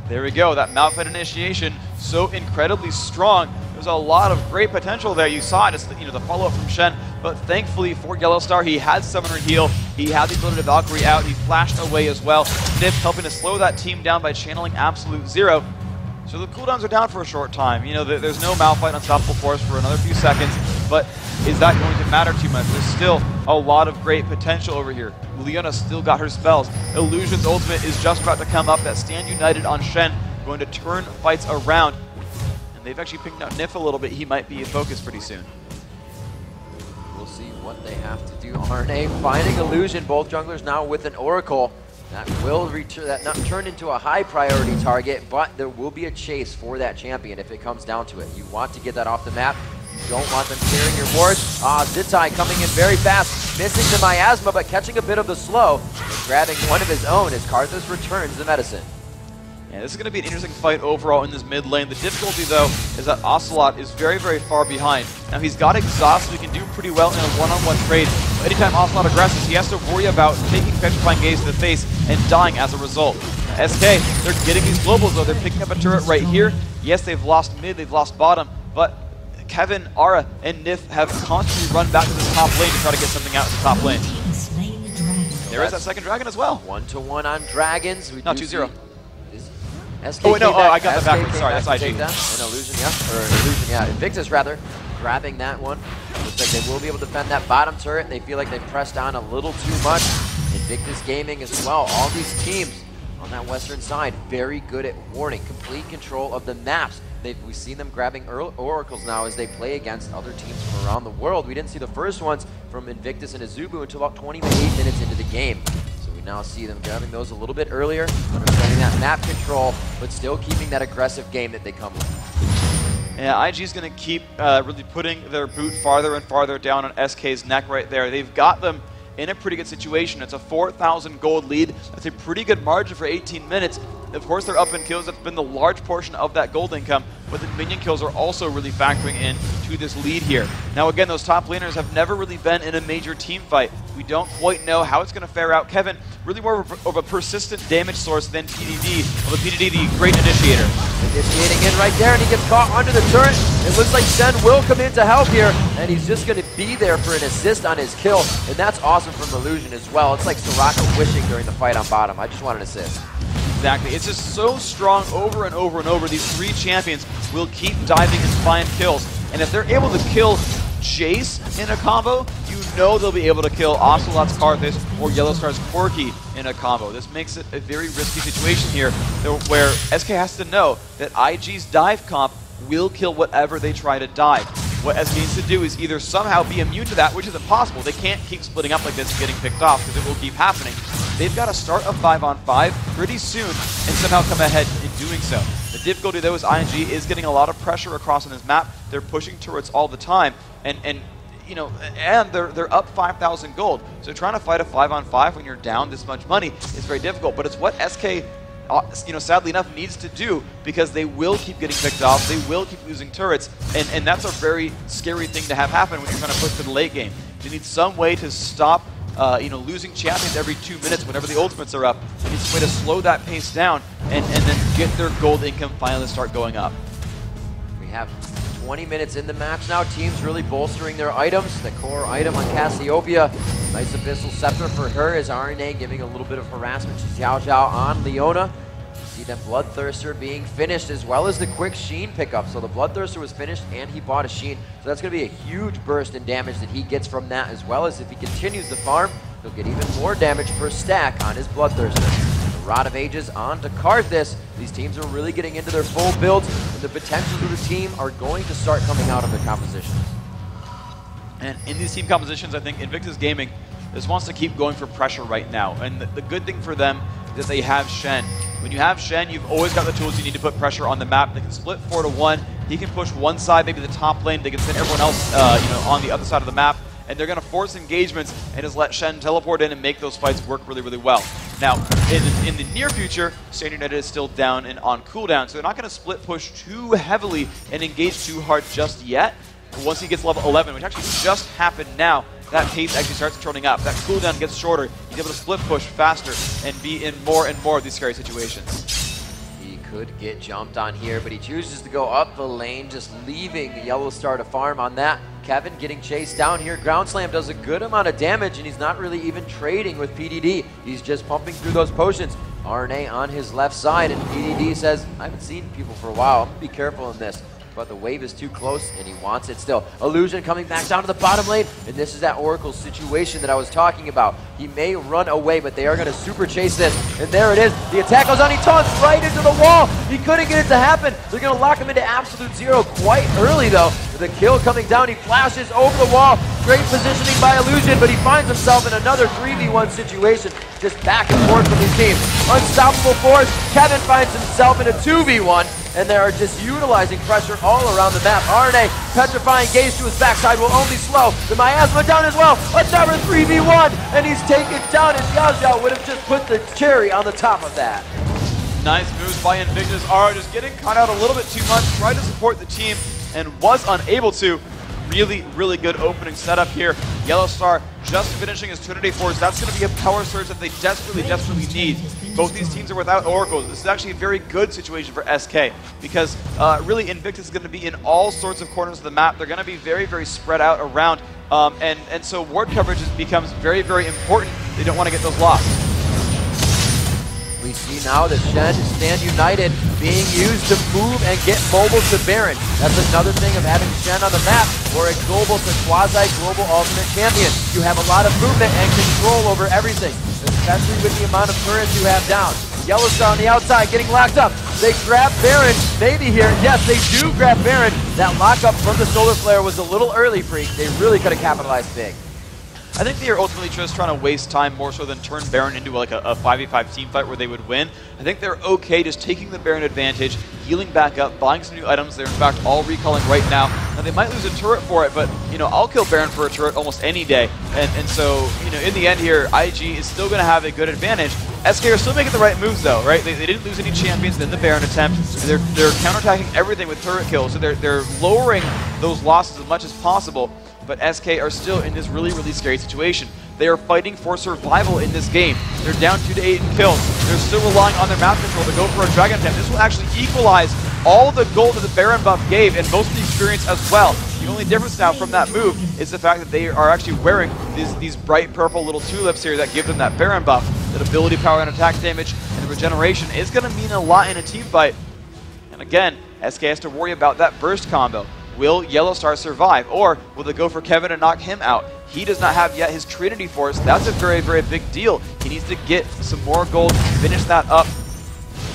There we go. That Malphite initiation, so incredibly strong. There's a lot of great potential there. You saw it, just, you know, the follow-up from Shen, but thankfully for Yellowstar, he had Summoner heal. He had the ability to Valkyrie out. He flashed away as well. Nif helping to slow that team down by channeling Absolute Zero. So the cooldowns are down for a short time. You know, there's no Malphite Unstoppable Force for another few seconds, but is that going to matter too much? There's still a lot of great potential over here. Leona still got her spells. Illusion's ultimate is just about to come up. That Stand United on Shen going to turn fights around. And they've actually picked out Nif a little bit. He might be in focus pretty soon. We'll see what they have to do. RNA finding Illusion. Both junglers now with an Oracle. That will not turn into a high priority target, but there will be a chase for that champion if it comes down to it. You want to get that off the map. You don't want them clearing your wards. Zitai coming in very fast, missing the miasma, but catching a bit of the slow and grabbing one of his own as Karthus returns the medicine. Yeah, this is going to be an interesting fight overall in this mid lane. The difficulty, though, is that Ocelot is very, very far behind. Now, he's got exhaust, so he can do pretty well in a one-on-one trade. But anytime Ocelot aggresses, he has to worry about taking Petrifying Gaze to the face and dying as a result. SK, they're getting these globals, though. They're picking up a turret right here. Yes, they've lost mid, they've lost bottom, but Kevin, Ara, and Nif have constantly run back to this top lane to try to get something out of the top lane. There is that second dragon as well. 1-to-1 on dragons. No, 2-0. SK oh wait, no, I got that backwards. Sorry, that's IG. An Illusion, yeah, or Illusion, yeah. Invictus rather, grabbing that one. Looks like they will be able to defend that bottom turret, and they feel like they've pressed on a little too much. Invictus Gaming as well. All these teams on that western side, very good at warding, complete control of the maps. We've seen them grabbing oracles now as they play against other teams from around the world. We didn't see the first ones from Invictus and Azubu until about 28 minutes into the game. So we now see them grabbing those a little bit earlier, understanding that map control, but still keeping that aggressive game that they come with. Yeah, IG's going to keep really putting their boot farther and farther down on SK's neck right there. They've got them in a pretty good situation. It's a 4,000 gold lead. That's a pretty good margin for 18 minutes. Of course, they're up in kills. That's been the large portion of that gold income, but the minion kills are also really factoring in to this lead here. Now, again, those top laners have never really been in a major team fight. We don't quite know how it's going to fare out. Kevin, really more of a persistent damage source than PDD, although PDD, the great initiator. Initiating in right there, and he gets caught under the turret. It looks like Shen will come in to help here, and he's just going to be there for an assist on his kill, and that's awesome from Illusion as well. It's like Soraka wishing during the fight on bottom. I just want an assist. Exactly. It's just so strong over and over and over. These three champions will keep diving and find kills. And if they're able to kill Jace in a combo, you know they'll be able to kill Ocelot's Karthus or Yellowstar's Corki in a combo. This makes it a very risky situation here where SK has to know that IG's dive comp will kill whatever they try to dive. What SK needs to do is either somehow be immune to that, which is impossible. They can't keep splitting up like this and getting picked off because it will keep happening. They've got to start a 5-on-5 pretty soon and somehow come ahead in doing so. The difficulty though is ING is getting a lot of pressure across on this map. They're pushing turrets all the time, and you know, and they're up 5,000 gold. So trying to fight a 5-on-5 when you're down this much money is very difficult. But it's what SK, you know, sadly enough, needs to do because they will keep getting picked off. They will keep losing turrets, and that's a very scary thing to have happen when you're trying to push to the late game. You need some way to stop. You know, losing champions every 2 minutes whenever the ultimates are up. They need some way to slow that pace down and then get their gold income finally start going up. We have 20 minutes in the match now. Teams really bolstering their items. The core item on Cassiopeia, nice Abyssal Scepter for her, is RNA giving a little bit of harassment to Xiao Xiao on Leona. See that Bloodthirster being finished as well as the quick Sheen pickup. So the Bloodthirster was finished and he bought a Sheen. So that's going to be a huge burst in damage that he gets from that, as well as if he continues the farm, he'll get even more damage per stack on his Bloodthirster. The Rod of Ages on to Karthus. These teams are really getting into their full builds, and the potentials of the team are going to start coming out of their compositions. And in these team compositions, I think Invictus Gaming just wants to keep going for pressure right now. And the good thing for them is that they have Shen. When you have Shen, you've always got the tools you need to put pressure on the map. They can split 4-to-1. He can push one side, maybe the top lane. They can send everyone else you know, on the other side of the map. And they're going to force engagements and just let Shen teleport in and make those fights work really, really well. Now, in the near future, Standard United is still down and on cooldown, so they're not going to split push too heavily and engage too hard just yet. But once he gets level 11, which actually just happened now, that pace actually starts turning up. That cooldown gets shorter. He's able to split push faster and be in more and more of these scary situations. He could get jumped on here, but he chooses to go up the lane, just leaving the Yellow Star to farm on that. Kevin getting chased down here. Ground Slam does a good amount of damage, and he's not really even trading with PDD. He's just pumping through those potions. RNA on his left side, and PDD says, I haven't seen people for a while. I'm going to be careful in this. But the wave is too close, and he wants it still. Illusion coming back down to the bottom lane, and this is that Oracle situation that I was talking about. He may run away, but they are going to super chase this, and there it is. The attack goes on, he taunts right into the wall. He couldn't get it to happen. They're going to lock him into absolute zero quite early, though. The kill coming down, he flashes over the wall. Great positioning by Illusion, but he finds himself in another 3v1 situation, just back and forth from these teams. Unstoppable force, Kevin finds himself in a 2v1, and they are just utilizing pressure all around the map. RNA, petrifying gaze to his backside will only slow. The miasma down as well. Another 3v1, and he's taken down, and Xiao Xiao would have just put the cherry on the top of that. Nice moves by Invictus. Ara just getting caught out a little bit too much, tried to support the team, and was unable to. Really, really good opening setup here. Yellow Star just finishing his Trinity Force. That's going to be a power surge that they desperately, desperately need. Both these teams are without Oracles. This is actually a very good situation for SK because really Invictus is going to be in all sorts of corners of the map. They're going to be very, very spread out around. And so ward coverage becomes very, very important. They don't want to get those lost. We see now that Shen Stand United being used to move and get mobile to Baron. That's another thing of having Shen on the map, or a global to quasi-global ultimate champion. You have a lot of movement and control over everything, especially with the amount of turrets you have down. Yellow Star on the outside getting locked up. They grab Baron, maybe here. Yes, they do grab Baron. That lockup from the Solar Flare was a little early, Freak. They really could have capitalized big. I think they are ultimately just trying to waste time more so than turn Baron into like a 5v5 team fight where they would win. I think they're okay just taking the Baron advantage, healing back up, buying some new items. They're in fact all recalling right now. Now they might lose a turret for it, but you know, I'll kill Baron for a turret almost any day. And so, you know, in the end here, IG is still going to have a good advantage. SK are still making the right moves though, right? They didn't lose any champions in the Baron attempt. They're counterattacking everything with turret kills, so they're lowering those losses as much as possible. But SK are still in this really, really scary situation. They are fighting for survival in this game. They're down 2 to 8 in kills. They're still relying on their map control to go for a Dragon attempt. This will actually equalize all the gold that the Baron buff gave and most of the experience as well. The only difference now from that move is the fact that they are actually wearing these bright purple little tulips here that give them that Baron buff. That ability power and attack damage and the regeneration is going to mean a lot in a team fight. And again, SK has to worry about that burst combo. Will Yellowstar survive, or will they go for Kevin and knock him out? He does not have yet his Trinity Force. That's a very, very big deal. He needs to get some more gold, finish that up.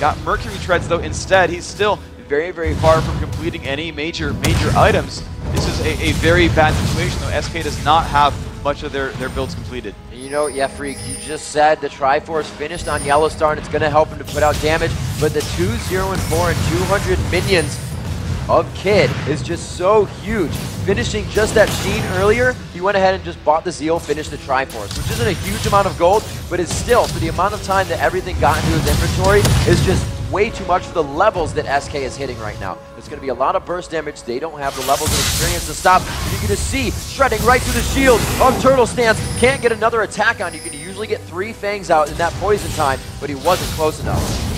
Got Mercury Treads, though, instead. He's still very, very far from completing any major items. This is a very bad situation, though. SK does not have much of their builds completed. You know, yeah, Freak, you just said the Triforce finished on Yellowstar, and it's going to help him to put out damage, but the 2, 0, and 4 and 200 minions of Kid is just so huge. Finishing just that Sheen earlier, he went ahead and just bought the Zeal, finished the Triforce, which isn't a huge amount of gold, but is still, for the amount of time that everything got into his inventory, is just way too much for the levels that SK is hitting right now. There's going to be a lot of burst damage. They don't have the levels of experience to stop. You're going to see shredding right through the shield of Turtle Stance. Can't get another attack on. You can usually get 3 fangs out in that poison time, but he wasn't close enough.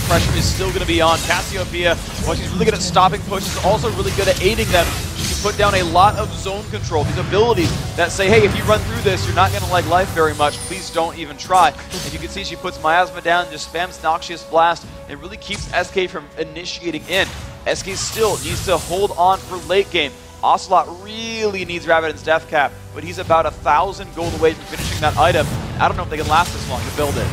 Pressure is still going to be on. Cassiopeia, while she's really good at stopping pushes, also really good at aiding them. She can put down a lot of zone control. These abilities that say, hey, if you run through this, you're not going to like life very much. Please don't even try. And you can see she puts Miasma down, just spams Noxious Blast, and really keeps SK from initiating in. SK still needs to hold on for late game. Ocelot really needs Rabbidan's Death Cap, but he's about 1,000 gold away from finishing that item. I don't know if they can last this long to build it.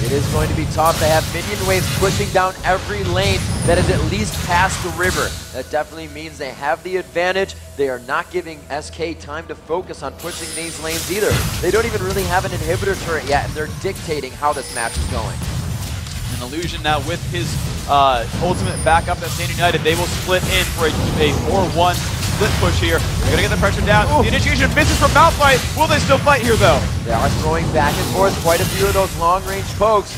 It is going to be tough. They have minion waves pushing down every lane that is at least past the river. That definitely means they have the advantage. They are not giving SK time to focus on pushing these lanes either. They don't even really have an inhibitor turret yet, and they're dictating how this match is going. An Illusion now with his ultimate back up at Stand United. They will split in for a 4-1 split push here. They're going to get the pressure down. Ooh. The initiation misses from Malphite. Will they still fight here, though? They are throwing back and forth quite a few of those long-range pokes.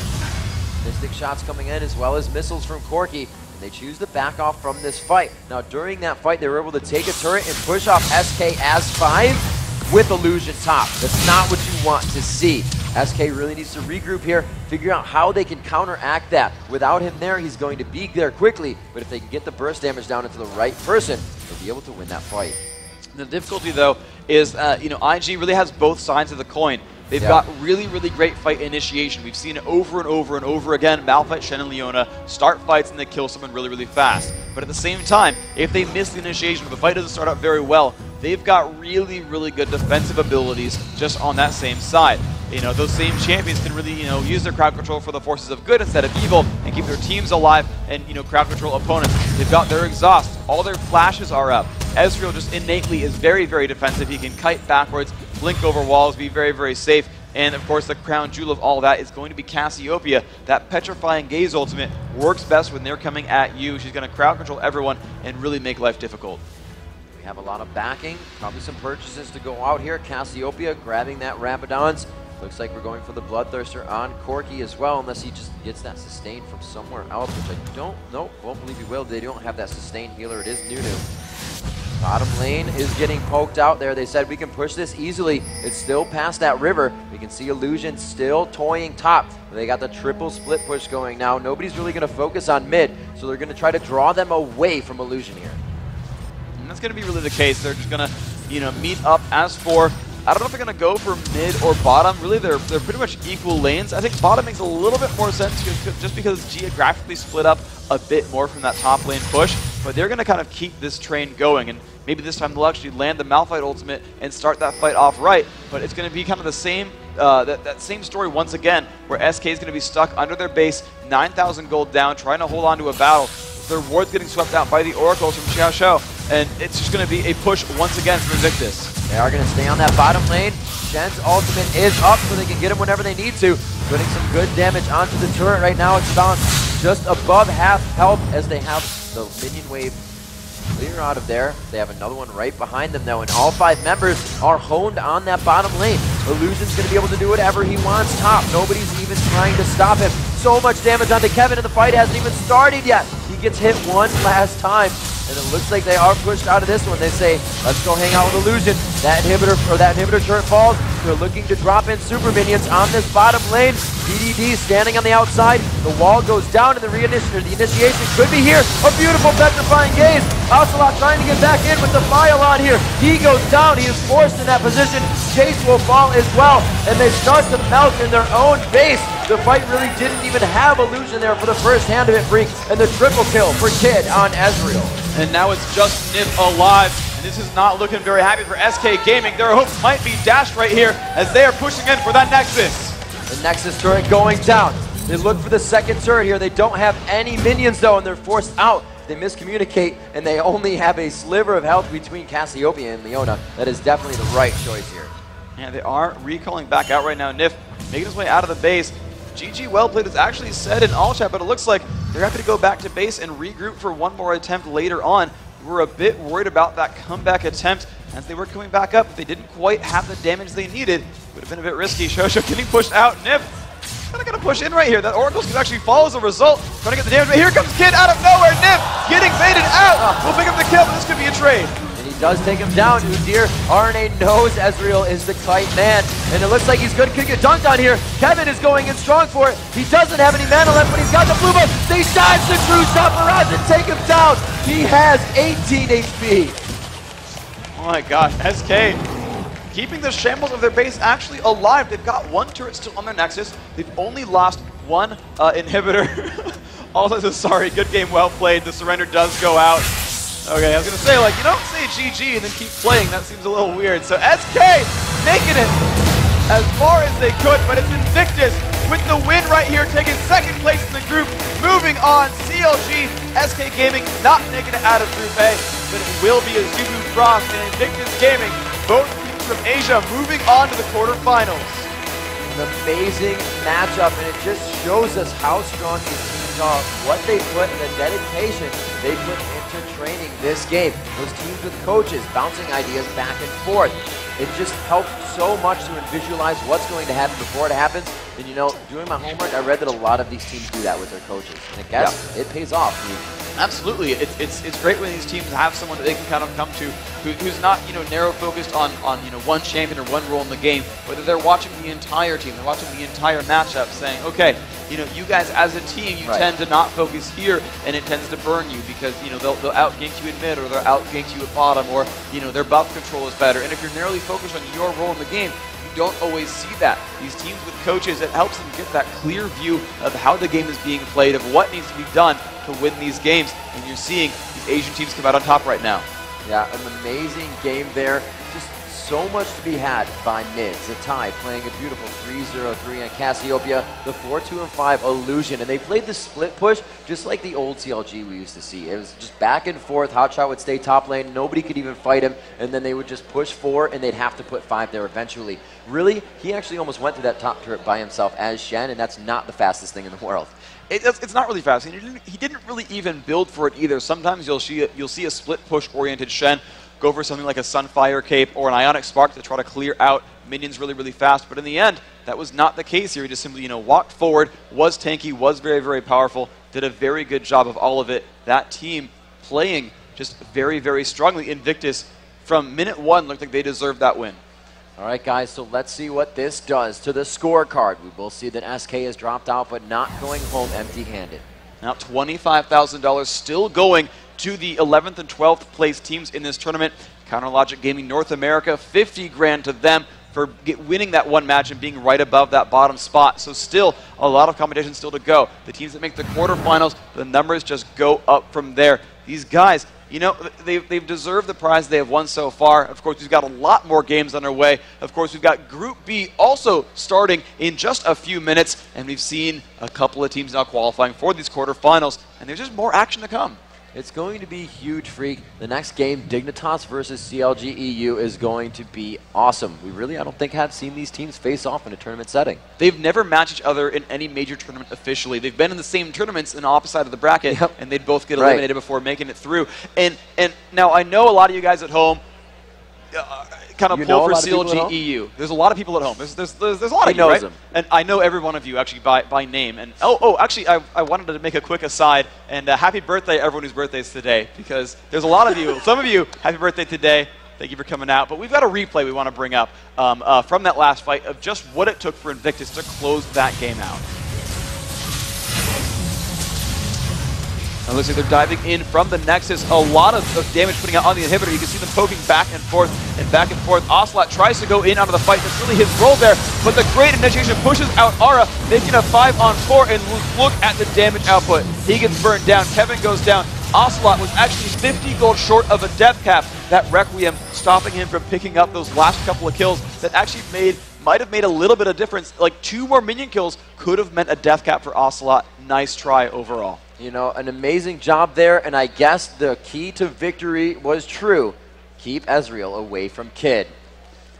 Mystic shots coming in as well as missiles from Corki. And they choose to back off from this fight. Now, during that fight, they were able to take a turret and push off SK as 5 with Illusion top. That's not what you want to see. SK really needs to regroup here, figure out how they can counteract that. Without him there, he's going to be there quickly, but if they can get the burst damage down into the right person, they'll be able to win that fight. The difficulty, though, is IG really has both sides of the coin. They've got really, really great fight initiation. We've seen it over and over and over again. Malphite, Shen, and Leona start fights and they kill someone really, really fast. But at the same time, if they miss the initiation or the fight doesn't start out very well, they've got really, really good defensive abilities just on that same side. You know, those same champions can really, use their crowd control for the forces of good instead of evil and keep their teams alive and, crowd control opponents. They've got their exhaust. All their flashes are up. Ezreal just innately is very, very defensive. He can kite backwards, blink over walls, be very, very safe. And, of course, the crown jewel of all that is going to be Cassiopeia. That Petrifying Gaze ultimate works best when they're coming at you. She's going to crowd control everyone and really make life difficult. We have a lot of backing, probably some purchases to go out here. Cassiopeia grabbing that Rabadon's. Looks like we're going for the Bloodthirster on Corki as well, unless he just gets that sustain from somewhere else, which I don't know. Won't believe he will. They don't have that sustain healer. It is Nunu. Bottom lane is getting poked out there. They said we can push this easily. It's still past that river. We can see Illusion still toying top. They got the triple split push going now. Nobody's really going to focus on mid, so they're going to try to draw them away from Illusion here. And that's going to be really the case. They're just going to, meet up as 4. I don't know if they're going to go for mid or bottom. Really, they're pretty much equal lanes. I think bottom makes a little bit more sense just because it's geographically split up a bit more from that top lane push. But they're going to kind of keep this train going. And maybe this time they'll actually land the Malphite ultimate and start that fight off right. But it's going to be kind of the same, that same story once again, where SK is going to be stuck under their base, 9,000 gold down, trying to hold on to a battle. Their ward's getting swept out by the Oracles from Xiao. And it's just going to be a push once again for Invictus. They are going to stay on that bottom lane. Shen's ultimate is up so they can get him whenever they need to. Putting some good damage onto the turret right now. It's found just above half health as they have the minion wave clear out of there. They have another one right behind them though, and all 5 members are honed on that bottom lane. Illusion's going to be able to do whatever he wants top. Nobody's even trying to stop him. So much damage onto Kevin, and the fight hasn't even started yet. He gets hit one last time, and it looks like they are pushed out of this one. They say, let's go hang out with Illusion. That inhibitor turret falls. They're looking to drop in super minions on this bottom lane. DDD standing on the outside. The wall goes down, and the initiation could be here. A beautiful petrifying gaze. Ocelot trying to get back in with the file on here. He goes down. He is forced in that position. Chase will fall as well, and they start to melt in their own base. The fight really didn't even have Illusion there for the first hand of it, Freak, and the triple kill for Kid on Ezreal. And now it's just Nip alive. And this is not looking very happy for SK Gaming. Their hopes might be dashed right here as they are pushing in for that Nexus. The Nexus turret going down. They look for the second turret here. They don't have any minions though, and they're forced out. They miscommunicate, and they only have a sliver of health between Cassiopeia and Leona. That is definitely the right choice here. Yeah, they are recalling back out right now. Nif making his way out of the base. GG well played is actually said in all chat, but it looks like they're happy to go back to base and regroup for one more attempt later on. We're a bit worried about that comeback attempt as they were coming back up. If they didn't quite have the damage they needed, it would have been a bit risky. Shosho getting pushed out. Nif kind of going to push in right here. That Oracle's could actually fall as a result. Trying to get the damage, but here comes Kid out of nowhere. Nif getting baited out. We'll pick up the kill, but this could be a trade. And he does take him down. Udyr, RNA knows Ezreal is the kite man, and it looks like he's could get dunked on here. Kevin is going in strong for it. He doesn't have any mana left, but he's got the blue buff. They dodge the true shot barrage and take him down. He has 18 HP. Oh my gosh, SK keeping the shambles of their base actually alive. They've got one turret still on their Nexus. They've only lost one inhibitor. Also, sorry, good game, well played. The surrender does go out. Okay, I was going to say, like, you don't say GG and then keep playing. That seems a little weird. So SK making it as far as they could, but it's Invictus with the win right here, taking second place in the group. Moving on, CLG, SK Gaming not making it out of Group A, but it will be Azubu Frost and Invictus Gaming, both teams from Asia, moving on to the quarterfinals. An amazing matchup, and it just shows us how strong these teams are, what they put, and the dedication they put into training this game. Those teams with coaches bouncing ideas back and forth. It just helps so much to visualize what's going to happen before it happens. And you know, doing my homework, I read that a lot of these teams do that with their coaches. And I guess it pays off. Absolutely, it's great when these teams have someone that they can kind of come to who's not narrow focused on one champion or one role in the game, whether they're watching the entire team, they're watching the entire matchup, saying, okay, you guys as a team, you tend to not focus here, and it tends to burn you because they'll outgank you in mid, or they'll outgank you at bottom, or their buff control is better. And if you're narrowly focused on your role in the game, you don't always see that. These teams with coaches, it helps them get that clear view of how the game is being played, of what needs to be done to win these games. And you're seeing these Asian teams come out on top right now. Yeah, an amazing game there. Just so much to be had by mid. Zatai playing a beautiful 3-0-3 on Cassiopeia, the 4-2-5 Illusion. And they played the split push just like the old CLG we used to see. It was just back and forth. Hotshot would stay top lane. Nobody could even fight him. And then they would just push 4, and they'd have to put 5 there eventually. Really, he actually almost went to that top turret by himself as Shen, and that's not the fastest thing in the world. It's not really fast. He didn't really even build for it either. Sometimes you'll see a split push-oriented Shen go for something like a Sunfire Cape or an Ionic Spark to try to clear out minions really, really fast. But in the end, that was not the case here. He just simply, walked forward, was tanky, was very, very powerful, did a very good job of all of it. That team playing just very, very strongly. Invictus, from minute 1, looked like they deserved that win. All right, guys, so let's see what this does to the scorecard. We will see that SK has dropped out, but not going home empty-handed. Now $25,000 still going to the 11th and 12th place teams in this tournament. Counterlogic Gaming North America, 50 grand to them for winning that one match and being right above that bottom spot. So still a lot of competition still to go. The teams that make the quarterfinals, the numbers just go up from there. These guys, they've deserved the prize they have won so far. Of course, we've got a lot more games underway. Of course, we've got Group B also starting in just a few minutes, and we've seen a couple of teams now qualifying for these quarterfinals, and there's just more action to come. It's going to be huge, Freak. The next game, Dignitas versus CLG EU, is going to be awesome. We really, I don't think, have seen these teams face off in a tournament setting. They've never matched each other in any major tournament officially. They've been in the same tournaments in the opposite side of the bracket, and they'd both get eliminated before making it through. And now I know a lot of you guys at home, kind of You know pull a for lot of people at home? CLG EU. There's a lot of people at home. There's a lot He of you, knows right? them. And I know every one of you actually by name. And actually, I wanted to make a quick aside and happy birthday everyone whose birthday is today, because there's a lot of you. Some of you, happy birthday today. Thank you for coming out. But we've got a replay we want to bring up from that last fight of just what it took for Invictus to close that game out. It looks like they're diving in from the Nexus. A lot of damage putting out on the inhibitor. You can see them poking back and forth and back and forth. Ocelot tries to go in out of the fight. That's really his role there. But the great initiation pushes out Aura, making a 5-on-4. And look at the damage output. He gets burned down. Kevin goes down. Ocelot was actually 50 gold short of a death cap. That Requiem stopping him from picking up those last couple of kills that actually might have made a little bit of difference. Like 2 more minion kills could have meant a death cap for Ocelot. Nice try overall. You know, an amazing job there, and I guess the key to victory was true. Keep Ezreal away from Kid.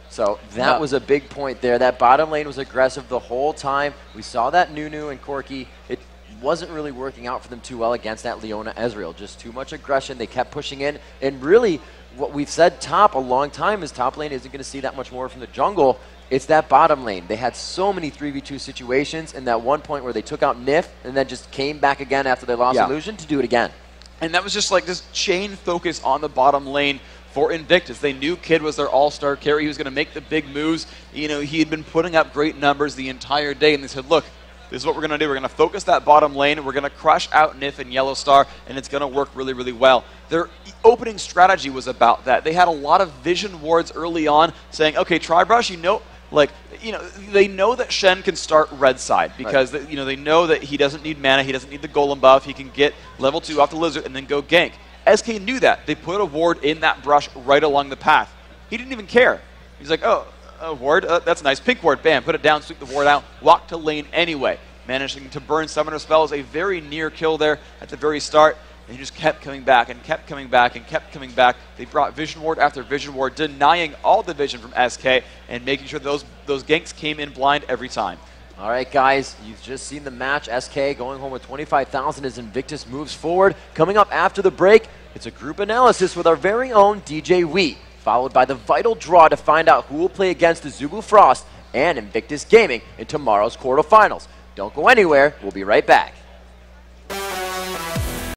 So that was a big point there. That bottom lane was aggressive the whole time. We saw that Nunu and Corki. It wasn't really working out for them too well against that Leona Ezreal. Just too much aggression. They kept pushing in, and really what we've said top a long time is top lane isn't going to see that much more from the jungle. It's that bottom lane. They had so many 3v2 situations, and that one point where they took out Nif and then just came back again after they lost Illusion to do it again. And that was just like this chain focus on the bottom lane for Invictus. They knew Kid was their all-star carry. He was going to make the big moves. You know, he had been putting up great numbers the entire day, and they said, look, this is what we're going to do. We're going to focus that bottom lane. We're going to crush out Nif and Yellow Star, and it's going to work really, really well. Their opening strategy was about that. They had a lot of vision wards early on saying, okay, Tribrush, they know that Shen can start red side because they know that he doesn't need mana, he doesn't need the golem buff, he can get level 2 off the lizard and then go gank. SK knew that. They put a ward in that brush right along the path. He didn't even care. He's like, oh, a ward, that's nice. Pink ward, bam, put it down, sweep the ward out, walk to lane anyway. Managing to burn Summoner Spells, a very near kill there at the very start. And he just kept coming back and kept coming back and kept coming back. They brought Vision Ward after Vision Ward, denying all the vision from SK and making sure those ganks came in blind every time. All right, guys, you've just seen the match. SK going home with 25,000 as Invictus moves forward. Coming up after the break, it's a group analysis with our very own DJ Wheat, followed by the vital draw to find out who will play against the Zubu Frost and Invictus Gaming in tomorrow's quarterfinals. Don't go anywhere. We'll be right back.